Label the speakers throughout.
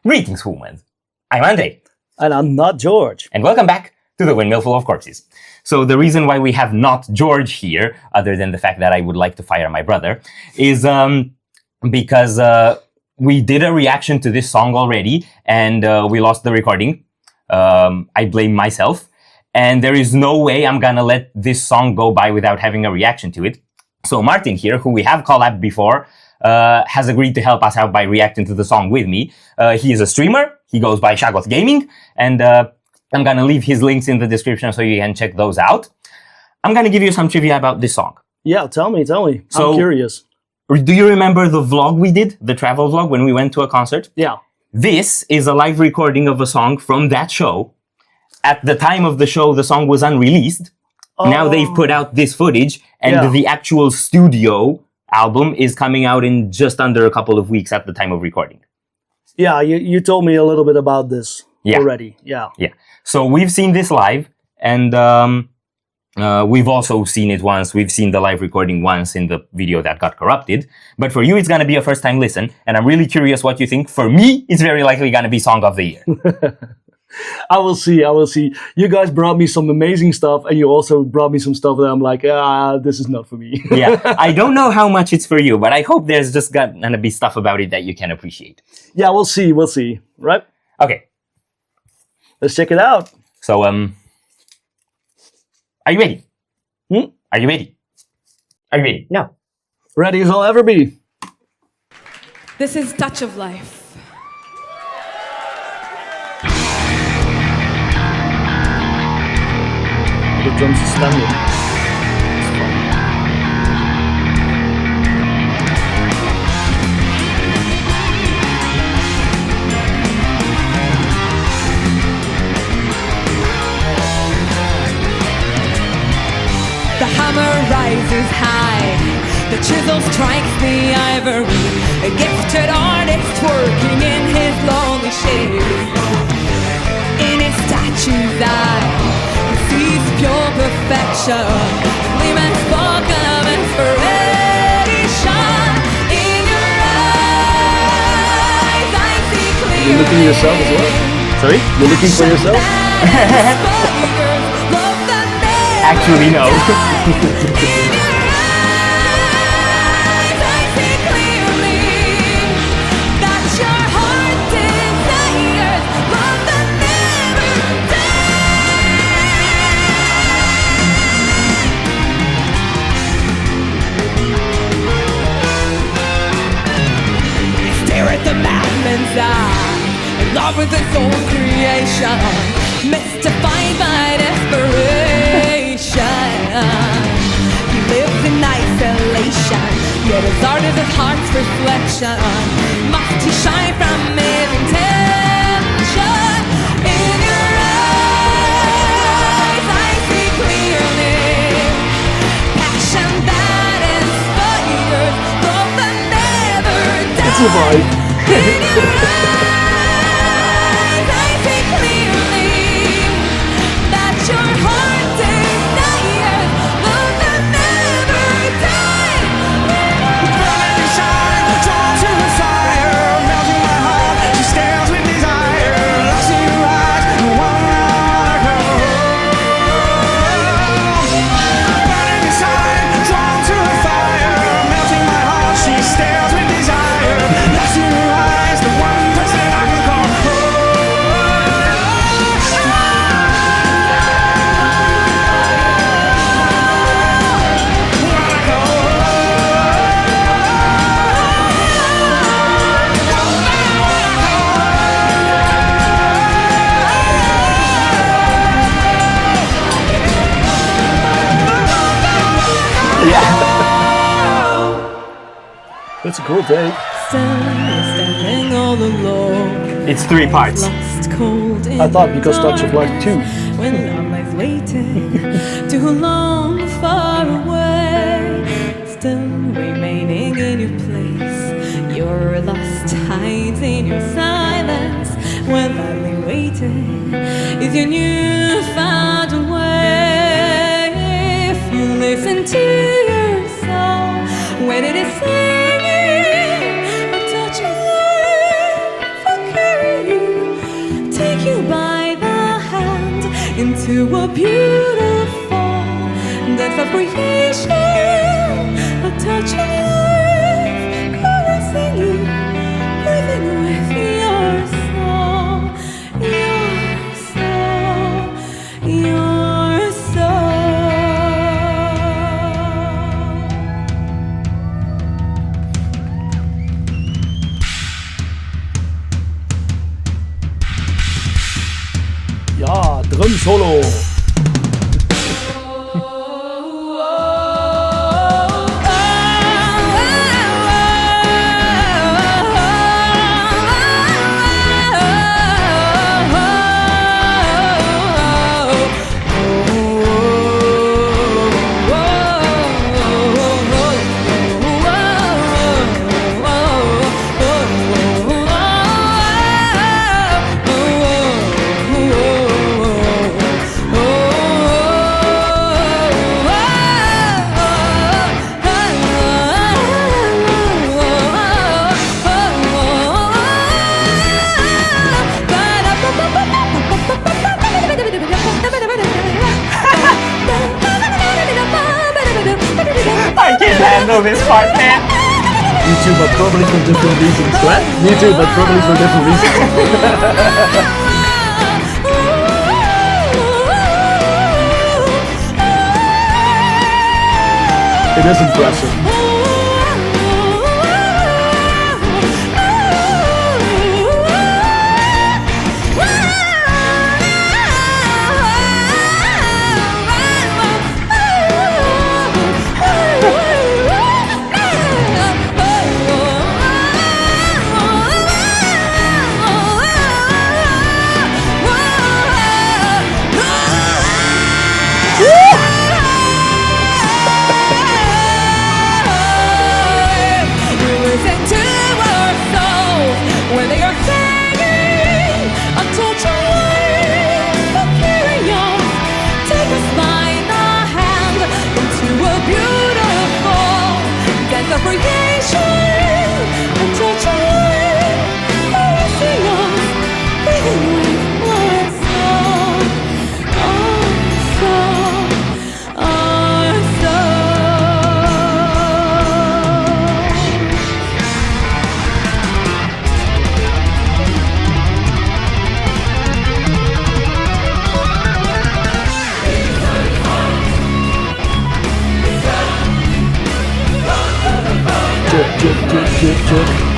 Speaker 1: Greetings, humans. I'm Andre.
Speaker 2: And I'm not George.
Speaker 1: And welcome back to the Windmill full of corpses. So the reason why we have not George here, other than the fact that I would like to fire my brother, is because we did a reaction to this song already, and we lost the recording. I blame myself. And there is no way I'm gonna let this song go by without having a reaction to it. So Martin here, who we have collabed before, has agreed to help us out by reacting to the song with me. He is a streamer. He goes by Shagoth Gaming, and I'm gonna leave his links in the description so you can check those out. I'm gonna give you some trivia about this song.
Speaker 2: Yeah, tell me.
Speaker 1: So,
Speaker 2: I'm curious.
Speaker 1: Do you remember the vlog we did, the travel vlog, when we went to a concert?
Speaker 2: Yeah.
Speaker 1: This is a live recording of a song from that show. At the time of the show, the song was unreleased. Oh. Now they've put out this footage, and the actual studio album is coming out in just under a couple of weeks at the time of recording.
Speaker 2: Yeah, you told me a little bit about this already. Yeah.
Speaker 1: So we've seen this live, and we've also seen it once. We've seen the live recording once in the video that got corrupted. But for you, it's going to be a first-time listen, and I'm really curious what you think. For me, it's very likely going to be Song of the Year.
Speaker 2: I will see. You guys brought me some amazing stuff, and you also brought me some stuff that I'm like, this is not for me.
Speaker 1: Yeah, I don't know how much it's for you, but I hope there's just gonna be stuff about it that you can appreciate.
Speaker 2: Yeah, we'll see, right?
Speaker 1: Okay.
Speaker 2: Let's check it out.
Speaker 1: So, are you ready? Are you ready? Are you ready? No.
Speaker 2: Ready as I'll ever be.
Speaker 3: This is Touch of Life.
Speaker 2: The drums are standing. It's fun.
Speaker 3: The hammer rises high, the chisel strikes the ivory, a gifted artist working in his lonely shade. In his statue's eye, sees pure perfection, gleaming spark of inspiration. In your eyes, I see clearly.
Speaker 2: You're looking at yourself as well?
Speaker 1: Sorry?
Speaker 2: You're looking for yourself?
Speaker 1: Actually, no.
Speaker 3: In love with his own creation, mystified by desperation. He lives in isolation, yet his art is his heart's reflection. Must he shine from his intention? In your eyes, I see clearly passion that inspires love that never dies.
Speaker 2: It's a vibe.
Speaker 3: In your eyes, I see clearly that your heart desires love that never dies.
Speaker 4: Burning shine, drawn to the fire, melting my heart. She stares with desire, lost in your eyes, the one I go. Burning shine, drawn to the fire, melting my heart. She stares with desire, lost in your eyes, the one person I can call home.
Speaker 2: That's a cool take.
Speaker 3: Standing all alone.
Speaker 1: It's 3 parts.
Speaker 3: Lost cold in
Speaker 2: I thought because Touch of Life 2.
Speaker 3: When love lies waiting too long far away, still remaining in your place. Your lust hides in your silence. When lovely waiting is your new found way. If you listen to your soul when it is singing, a touch of life will carry into a beautiful dance of creation, a touch of life, caressing you, breathing with your soul, your soul.
Speaker 2: Ja, drum solo.
Speaker 1: I can't handle this part, man.
Speaker 2: Me too, but probably for different reasons. What? Me too, but probably for different reasons. It is impressive. Jerk.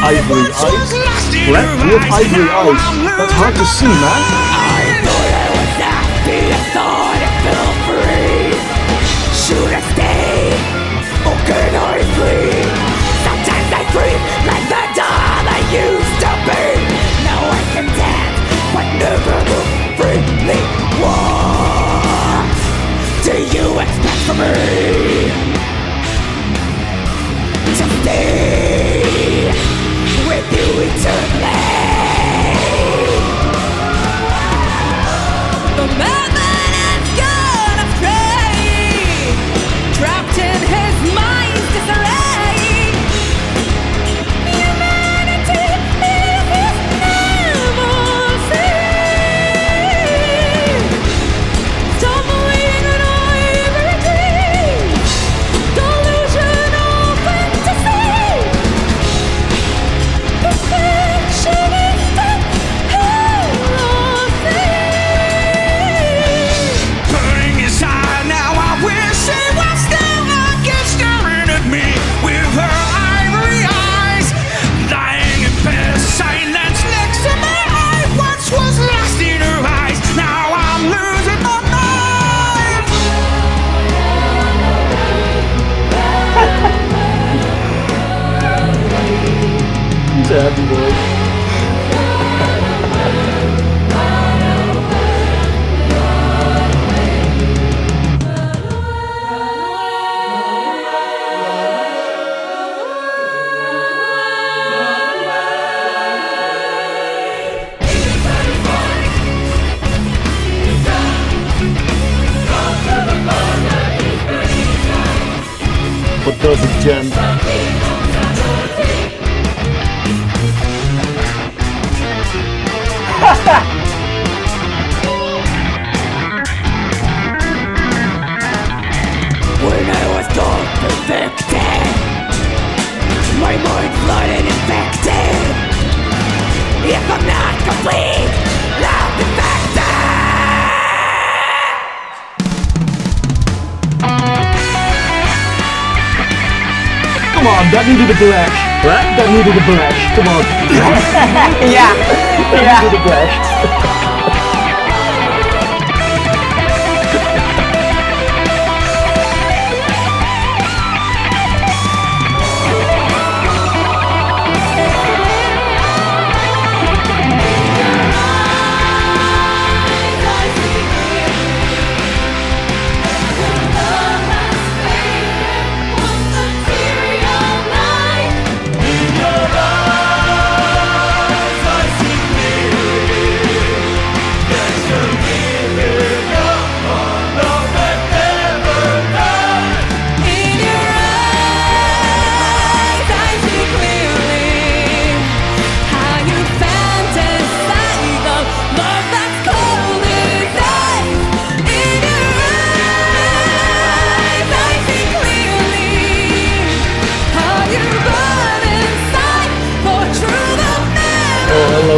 Speaker 2: Ivory eyes? What? You have ivory eyes. That's hard to see, man.
Speaker 4: I thought I was happy, I thought I felt free. Should I stay, or can I flee? Sometimes I breathe like the doll I used to be. Now I can dance, but never will freely walk. Do you expect from me to stay with you eternally.
Speaker 3: The madman has gone astray, trapped in his mind's disarray. Humanity is his nemesis, stumbling on ivory dreams, delusional fantasy. Perfectionist heresy.
Speaker 4: Burning inside now, I wish she was still again staring at me with her ivory eyes, lying in past silence next to me. I once was lost in her eyes, now I'm losing my mind.
Speaker 2: He's a happy boy. What does it, Jen?
Speaker 4: When I was not perfected, my mind flooded infected. If I'm not complete, I'm defected.
Speaker 2: Come on, that needed a blash. What? That needed a blash. Come on.
Speaker 1: Yeah.
Speaker 2: That needed a blash.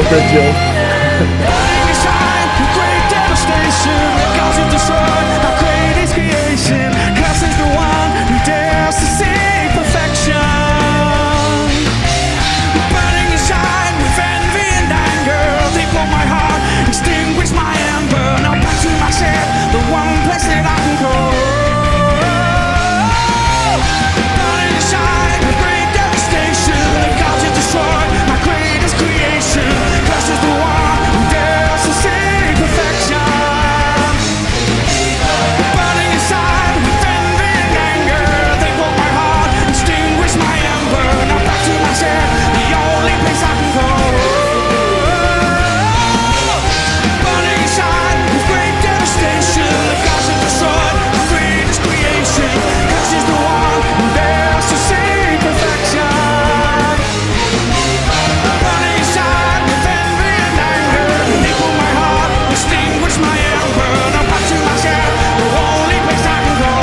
Speaker 2: Good joke.
Speaker 4: Great devastation, cause it destroyed our greatest creation. Cause is the one who dares to see perfection. Burning inside with envy and anger, they broke my heart, extinguish my ember. Now back to myself, the one place that I can go. Burning inside with great devastation, cause it destroyed my greatest creation. Cause is the one who dares to see perfection. Burning inside with envy and anger, they broke my heart, extinguished my ember. Now back to myself, the only place I can go. Burning inside with great devastation, cause it destroyed my greatest creation. Cause is the one who dares to see perfection. Burning inside with envy and anger, they broke my heart, extinguished my ember. Now back to myself, the only place I can go.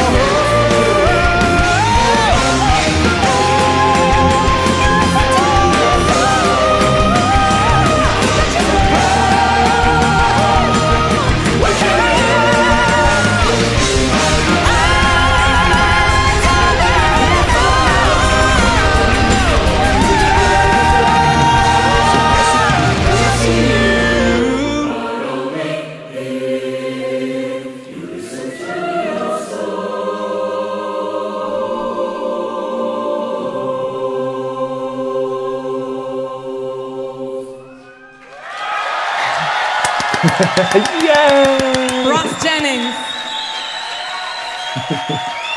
Speaker 2: Yay!
Speaker 3: Ross Jennings.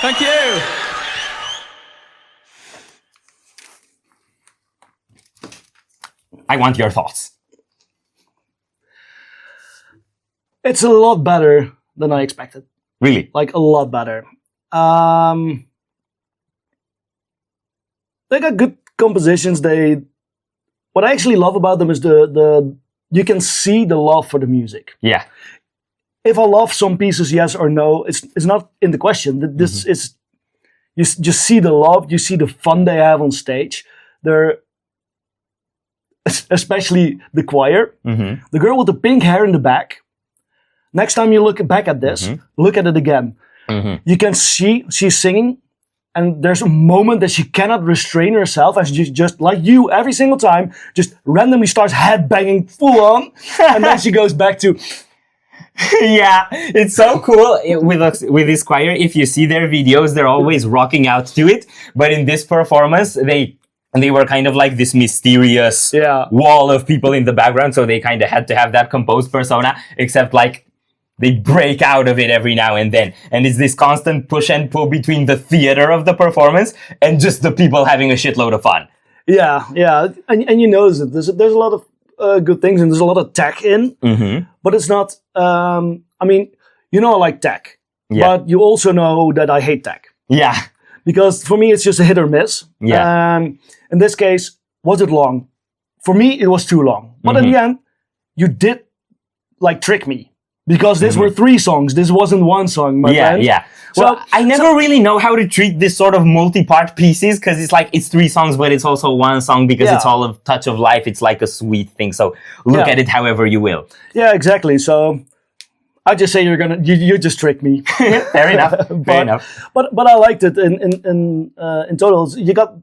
Speaker 5: Thank you.
Speaker 1: I want your thoughts.
Speaker 2: It's a lot better than I expected.
Speaker 1: Really?
Speaker 2: Like, a lot better. They got good compositions. What I actually love about them is the you can see the love for the music.
Speaker 1: Yeah.
Speaker 2: If I love some pieces, yes or no, it's not in the question. This is you just see the love, you see the fun they have on stage. They're especially the choir, the girl with the pink hair in the back. Next time you look back at this, look at it again. You can see she's singing, and there's a moment that she cannot restrain herself, and she just like you every single time, just randomly starts headbanging full on, and then she goes back to.
Speaker 1: Yeah, it's so cool with this choir. If you see their videos, they're always rocking out to it. But in this performance, they were kind of like this mysterious wall of people in the background, so they kind of had to have that composed persona, except like they break out of it every now and then. And it's this constant push and pull between the theater of the performance and just the people having a shitload of fun.
Speaker 2: Yeah. And you notice it. There's a lot of good things, and there's a lot of tech in, but it's not, I mean, you know I like tech, but you also know that I hate tech.
Speaker 1: Yeah.
Speaker 2: Because for me, it's just a hit or miss.
Speaker 1: Yeah.
Speaker 2: In this case, was it long? For me, it was too long. But in the end, you did like trick me. Because these were 3 songs. This wasn't one song, my friend.
Speaker 1: Yeah. Well, I never really know how to treat this sort of multi-part pieces, because it's like, it's 3 songs, but it's also one song because it's all a touch of life. It's like a sweet thing. So look at it however you will.
Speaker 2: Yeah, exactly. So I just say you just tricked me.
Speaker 1: Fair enough. Fair enough.
Speaker 2: But I liked it in total. You got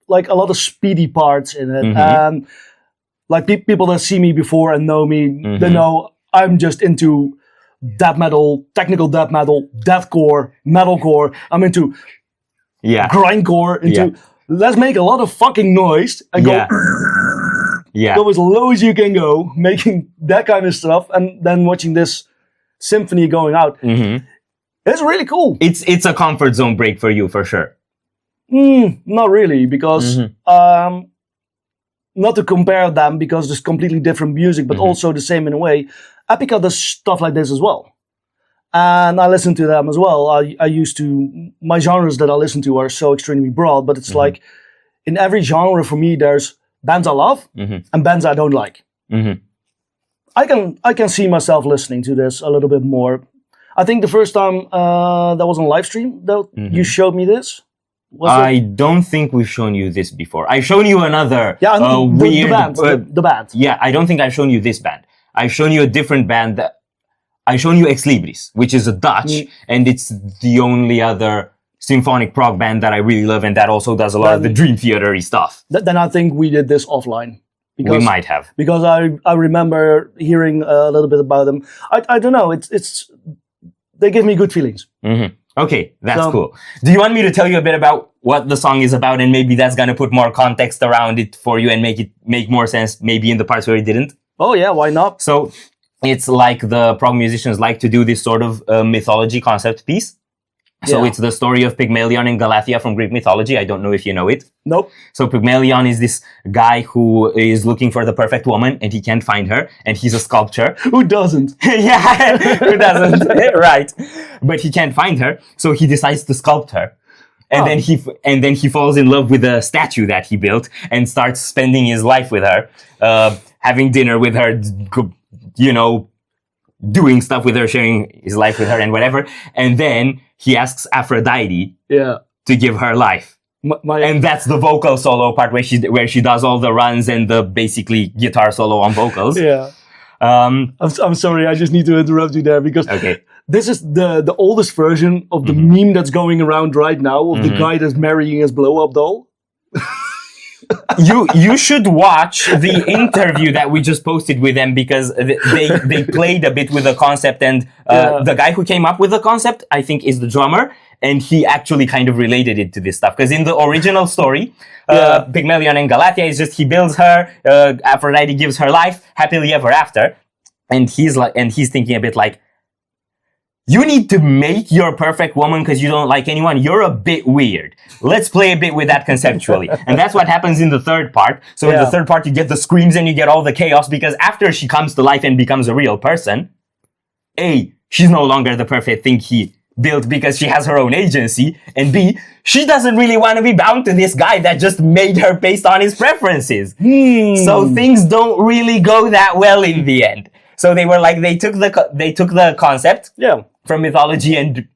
Speaker 2: like a lot of speedy parts in it. And like people that see me before and know me, they know I'm just into death metal, technical death metal, deathcore, metalcore. I'm into grindcore, let's make a lot of fucking noise and go as low as you can go, making that kind of stuff, and then watching this symphony going out. It's really cool.
Speaker 1: It's a comfort zone break for you, for sure.
Speaker 2: Not really, because not to compare them, because there's completely different music, but also the same in a way. Epica does stuff like this as well. And I listen to them as well. I used to, my genres that I listen to are so extremely broad, but it's like, in every genre for me, there's bands I love and bands I don't like. I can see myself listening to this a little bit more. I think the first time that was on live stream, though, you showed me this.
Speaker 1: I don't think we've shown you this before. I've shown you another weird...
Speaker 2: The band.
Speaker 1: Yeah, I don't think I've shown you this band. I've shown you a different band. I've shown you Ex Libris, which is a Dutch, and it's the only other symphonic prog band that I really love, and that also does a lot of the Dream Theater-y stuff.
Speaker 2: Then I think we did this offline.
Speaker 1: We might have.
Speaker 2: Because I remember hearing a little bit about them. I don't know, it's they give me good feelings.
Speaker 1: Okay, that's cool. Do you want me to tell you a bit about what the song is about, and maybe that's gonna put more context around it for you and make more sense maybe in the parts where it didn't?
Speaker 2: Oh yeah, why not?
Speaker 1: So it's like the prog musicians like to do this sort of mythology concept piece. So it's the story of Pygmalion and Galathea from Greek mythology. I don't know if you know it.
Speaker 2: Nope.
Speaker 1: So Pygmalion is this guy who is looking for the perfect woman, and he can't find her, and he's a sculptor.
Speaker 2: Who doesn't?
Speaker 1: Yeah, who doesn't? Right. But he can't find her, so he decides to sculpt her. And then he falls in love with a statue that he built and starts spending his life with her, having dinner with her, you know, doing stuff with her, sharing his life with her and whatever. And then he asks Aphrodite to give her life. And that's the vocal solo part where she does all the runs and the basically guitar solo on vocals.
Speaker 2: I'm sorry, I just need to interrupt you there, because this is the oldest version of the meme that's going around right now of the guy that's marrying his blow-up doll.
Speaker 1: You should watch the interview that we just posted with them, because they played a bit with the concept, and the guy who came up with the concept, I think, is the drummer, and he actually kind of related it to this stuff, because in the original story, Pygmalion and Galathea is just, he builds her, Aphrodite gives her life, happily ever after, and he's thinking a bit like, you need to make your perfect woman because you don't like anyone. You're a bit weird. Let's play a bit with that conceptually. And that's what happens in the third part. So in the third part, you get the screams and you get all the chaos because after she comes to life and becomes a real person, A, she's no longer the perfect thing he built because she has her own agency. And B, she doesn't really want to be bound to this guy that just made her based on his preferences. So things don't really go that well in the end. So they were like, they took the concept from mythology and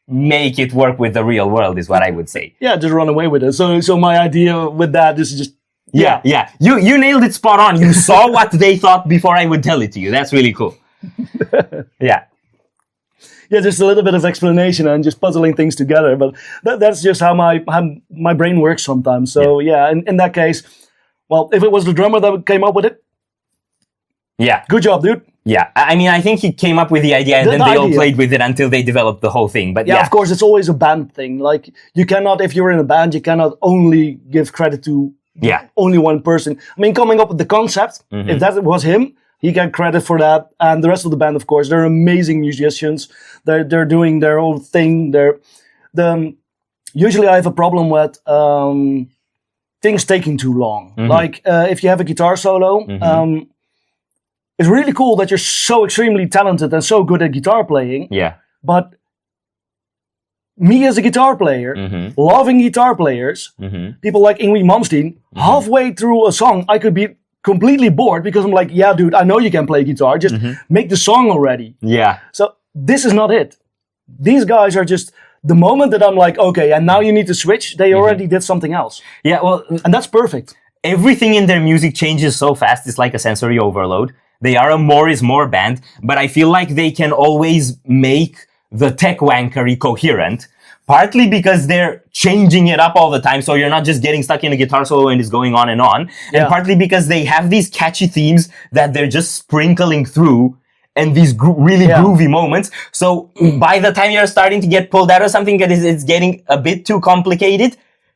Speaker 1: make it work with the real world is what I would say.
Speaker 2: Yeah, just run away with it. So my idea with that is just...
Speaker 1: Yeah. You nailed it spot on. You saw what they thought before I would tell it to you. That's really cool. Yeah, just a little bit of explanation and just puzzling things together. But that's just how my brain works sometimes. So in that case, well, if it was the drummer that came up with it, good job, dude. Yeah, I mean, I think he came up with the idea and then they all played with it until they developed the whole thing. But
Speaker 2: of course, it's always a band thing. Like, you cannot, if you're in a band, you cannot only give credit to only one person. I mean, coming up with the concept, if that was him, he got credit for that. And the rest of the band, of course, they're amazing musicians. They're doing their own thing. Usually I have a problem with things taking too long. Like, if you have a guitar solo, it's really cool that you're so extremely talented and so good at guitar playing.
Speaker 1: Yeah.
Speaker 2: But me as a guitar player, loving guitar players, people like Yngwie Malmsteen, halfway through a song, I could be completely bored because I'm like, yeah, dude, I know you can play guitar. Just make the song already.
Speaker 1: Yeah.
Speaker 2: So this is not it. These guys are just... The moment that I'm like, okay, and now you need to switch, they already did something else.
Speaker 1: Yeah, well...
Speaker 2: And that's perfect.
Speaker 1: Everything in their music changes so fast, it's like a sensory overload. They are a more is more band, but I feel like they can always make the tech wankery coherent, partly because they're changing it up all the time, so you're not just getting stuck in a guitar solo and it's going on, and partly because they have these catchy themes that they're just sprinkling through, and these really groovy moments. So by the time you're starting to get pulled out of something that it's getting a bit too complicated,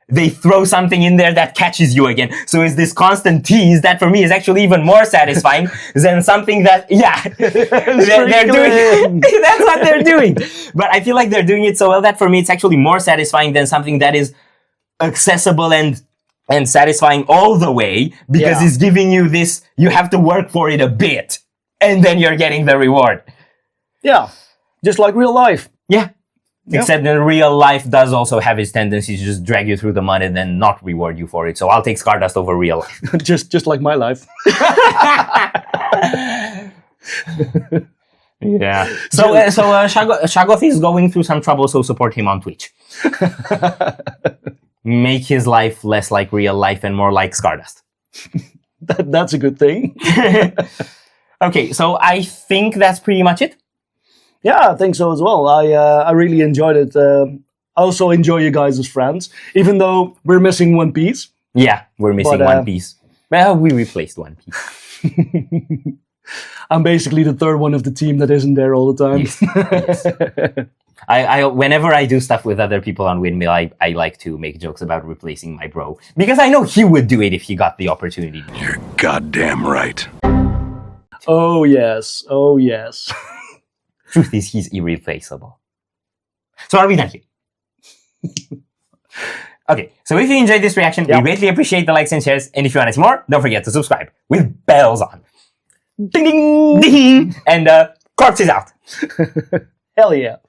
Speaker 1: they throw something in there that catches you again. So it's this constant tease that for me is actually even more satisfying than something that, they're doing. That's what they're doing. But I feel like they're doing it so well that for me it's actually more satisfying than something that is accessible and satisfying all the way, because it's giving you this, you have to work for it a bit and then you're getting the reward.
Speaker 2: Yeah, just like real life.
Speaker 1: Yeah. Except in real life does also have its tendency to just drag you through the mud and then not reward you for it. So I'll take Scardust over real life.
Speaker 2: just like my life.
Speaker 1: Yeah. So Shagoth is going through some trouble, so support him on Twitch. Make his life less like real life and more like Scardust.
Speaker 2: That's a good thing.
Speaker 1: Okay, so I think that's pretty much it.
Speaker 2: Yeah, I think so as well. I really enjoyed it. I also enjoy you guys as friends, even though we're missing one piece.
Speaker 1: Yeah, we're missing one piece. Well, we replaced one piece.
Speaker 2: I'm basically the third one of the team that isn't there all the time.
Speaker 1: Yes. I whenever I do stuff with other people on Windmill, I like to make jokes about replacing my bro, because I know he would do it if he got the opportunity.
Speaker 5: You're goddamn right.
Speaker 2: Oh yes. Oh yes.
Speaker 1: Truth is, he's irreplaceable. So are we done here? Okay, so if you enjoyed this reaction, we greatly appreciate the likes and shares. And if you want to see more, don't forget to subscribe with bells on. Ding ding ding! And Corpse is out.
Speaker 2: Hell yeah.